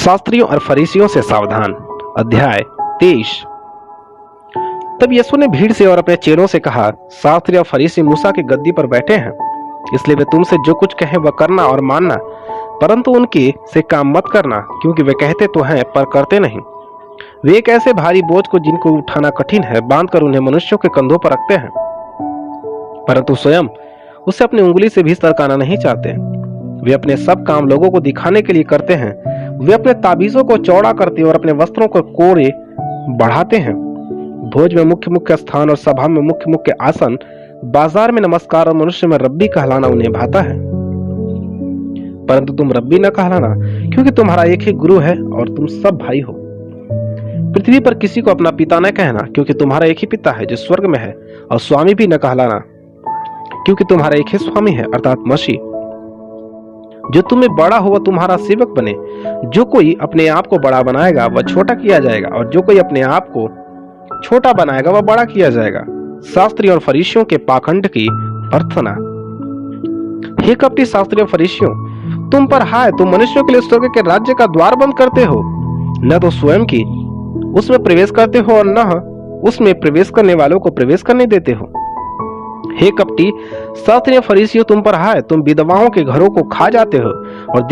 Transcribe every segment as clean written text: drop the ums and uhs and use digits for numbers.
शास्त्रियों और फरीसियों से सावधान। अध्याय 23। तब यीशु ने भीड़ से और अपने चेलों से कहा, शास्त्री और फरीसी मूसा की गद्दी पर बैठे हैं, इसलिए वे तुमसे जो कुछ कहें वह करना और मानना, परंतु उनके से काम मत करना, क्योंकि वे कहते तो हैं पर करते नहीं। वे एक ऐसे भारी बोझ को जिनको उठाना कठिन है बांधकर उन्हें मनुष्यों के कंधों पर रखते हैं, परंतु स्वयं उसे अपनी उंगली से भी सरकाना नहीं चाहते। वे अपने सब काम लोगों को दिखाने के लिए करते हैं। वे अपने ताबीजों को चौड़ा करते और अपने वस्त्रों को कोड़े बढ़ाते हैं। भोज में मुख्य मुख्य स्थान और सभा में मुख्य मुख्य आसन, बाजार में नमस्कार और मनुष्य में रब्बी कहलाना उन्हें भाता है। परंतु तुम रब्बी न कहलाना, क्योंकि तुम्हारा एक ही गुरु है और तुम सब भाई हो। पृथ्वी पर किसी को अपना पिता न कहना, क्योंकि तुम्हारा एक ही पिता है जो स्वर्ग में है, और स्वामी भी न कहलाना, क्योंकि तुम्हारा एक ही स्वामी है अर्थात मसीह। जो तुम्हें बड़ा हो वह तुम्हारा सेवक बने। जो कोई अपने आप को बड़ा बनाएगा वह छोटा किया जाएगा, और जो कोई अपने आप को छोटा बनाएगा वह बड़ा किया जाएगा। शास्त्री और फरीसियों के पाखंड की प्रार्थना। हे कपटी शास्त्री और फरीसियों, तुम पर हाय, तुम मनुष्यों के लिए स्वर्ग के राज्य का द्वार बंद करते हो, न तो स्वयं की उसमें प्रवेश करते हो और न उसमें प्रवेश करने वालों को प्रवेश करने देते हो। हे कपटी शास्त्री और फरीसियों, तुम पर हाय, तुम विधवाओं के घरों को खा जाते हो और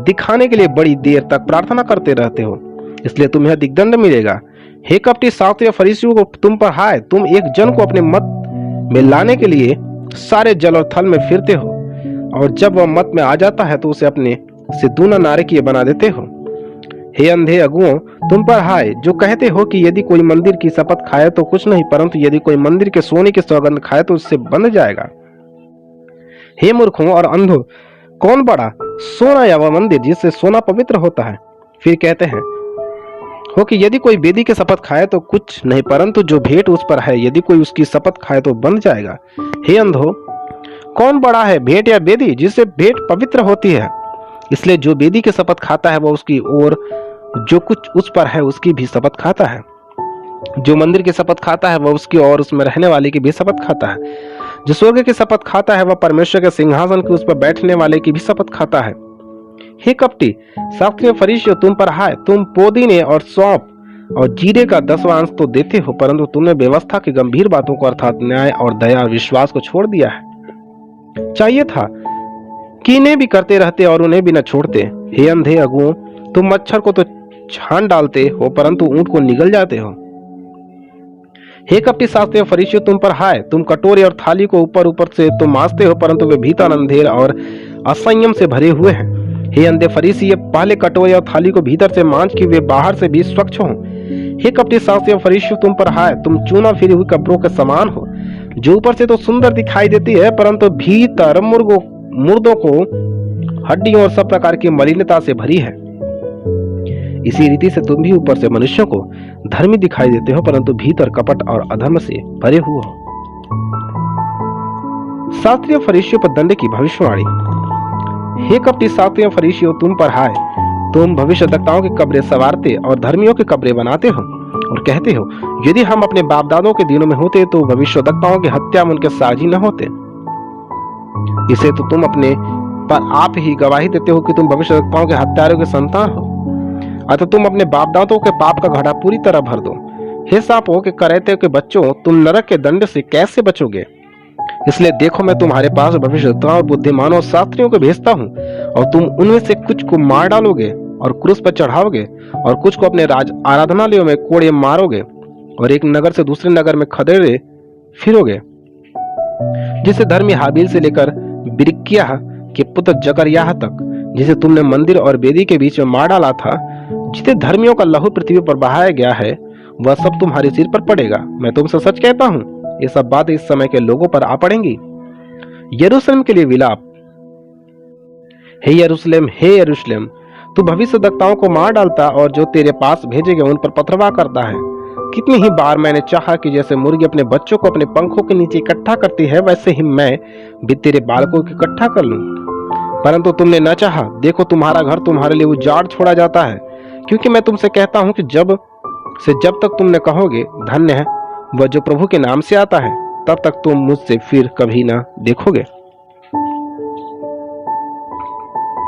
दिखाने के लिए बड़ी देर तक प्रार्थना करते रहते हो, इसलिए तुम्हें दिग्दंड मिलेगा। हे कपटी शास्त्री और फरीसियों को तुम पर हाय, तुम एक जन को अपने मत में लाने के लिए सारे जल और थल में फिरते हो, और जब वह मत में आ जाता है तो उसे अपने से दूना नारकीय बना देते हो। हे अंधे अगुओं, तुम पर हाय, जो कहते हो कि यदि कोई मंदिर की शपथ खाए तो कुछ नहीं, परंतु यदि कोई मंदिर के सोने की सौगंध खाए तो उससे बंध जाएगा। हे मूर्खों और अंधों, कौन बड़ा, सोना या वह मंदिर जिससे सोना पवित्र होता है? फिर कहते हैं हो कि यदि कोई वेदी की शपथ खाए तो कुछ नहीं, परंतु जो भेंट उस पर है यदि कोई उसकी शपथ खाए तो बंध जाएगा। हे अंधो, कौन बड़ा है, भेंट या वेदी जिससे भेंट पवित्र होती है? इसलिए जो वेदी की शपथ खाता है वह उसकी और जो कुछ उस पर है उसकी भी शपथ खाता है। जो मंदिर की शपथ खाता है वह उसकी और उसमें रहने वाले की भी शपथ खाता है। जो स्वर्ग की शपथ खाता है वह परमेश्वर के सिंहासन के उस पर बैठने वाले की भी शपथ खाता है। हे कपटी शास्त्री और फरीसियों, तुम पर हाय, तुम पुदीने और सौंफ और जीरे का 10वां अंश तो देते हो, परंतु तुमने व्यवस्था की गंभीर बातों को अर्थात न्याय और दया और विश्वास को छोड़ दिया है। चाहिए था कि इन्हें भी करते रहते और उन्हें भी न छोड़ते। हे अंधे अगुओं, तुम मच्छर को तो छान डालते हो परंतु ऊंट को निगल जाते हो। हे कपटी शास्त्री और फरीसियों, तुम पर हाय, तुम कटोरे और थाली को ऊपर ऊपर से तो मांजते हो, परंतु वे भीतर अंधेर और असंयम से भरे हुए हैं। हे अंधे फरीसी, ये पहले कटोरे और थाली को भीतर से मांज कि वे बाहर से भी स्वच्छ हों। हे कपटी शास्त्री और फरीसियों, तुम पर हाय, तुम चूना फिरी हुई कब्रों के समान हो, जो ऊपर से तो सुंदर दिखाई देती है परंतु भीतर मुर्दों को हड्डियों और सब प्रकार की मलिनता से भरी है। इसी रीति से तुम भी ऊपर से मनुष्यों को धर्मी दिखाई देते हो, परंतु भीतर कपट और अधर्म से भरे हुए हो। शास्त्री और फरीसियों पर दंड की भविष्यवाणी। हे कपटी शास्त्री और फरीसियों, तुम पर हाय, तुम भविष्यद्वक्ताओं की कब्रें संवारते और धर्मियों की कब्रें बनाते हो और कहते हो, यदि हम अपने बाप दादों के दिनों में होते तो भविष्यद्वक्ताओं की हत्या में उनके साझी न होते। इसे तो तुम अपने पर आप ही गवाही देते हो कि तुम भविष्यद्वक्ताओं के हत्यारों के संतान हो। अतः तुम अपने बाप दादों के पाप का घड़ा पूरी तरह भर दो। हे सांपों के करैते के बच्चों, तुम नरक के दंड से कैसे बचोगे? इसलिए देखो, मैं तुम्हारे पास भविष्यद्वक्ताओं और बुद्धिमानों और शास्त्रियों को भेजता हूँ, और तुम उनमें से कुछ को मार डालोगे और क्रूस पर चढ़ाओगे, और कुछ को अपने राज आराधनालयों में कोड़े मारोगे, और एक नगर से दूसरे नगर में खदेड़े फिरोगे। जिसे धर्मी हाबिल से लेकर बिरिक्याह के पुत्र जकरयाह तक, जिसे तुमने मंदिर और वेदी के बीच में मार डाला था, जितने धर्मियों का लहू पृथ्वी पर बहाया गया है वह सब तुम्हारे सिर पर पड़ेगा। मैं तुमसे सच कहता हूँ, ये सब बातें इस समय के लोगों पर आ पड़ेंगी। यरूशलेम के लिए विलाप। हे यरूशलेम, हे यरूशलेम, तू भविष्यद्वक्ताओं को मार डालता और जो तेरे पास भेजे गए उन पर पथरवाह करता है। कितनी ही बार मैंने चाहा कि जैसे मुर्गी अपने बच्चों को अपने पंखों के नीचे इकट्ठा करती है, वैसे ही मैं भी तेरे बालकों को इकट्ठा कर लूं, परंतु तुमने न चाहा। देखो, तुम्हारा घर तुम्हारे लिए उजाड़ छोड़ा जाता है। क्योंकि मैं तुमसे कहता हूं कि जब तक तुमने कहोगे धन्य है वह जो प्रभु के नाम से आता है, तब तक तुम मुझसे फिर कभी ना देखोगे।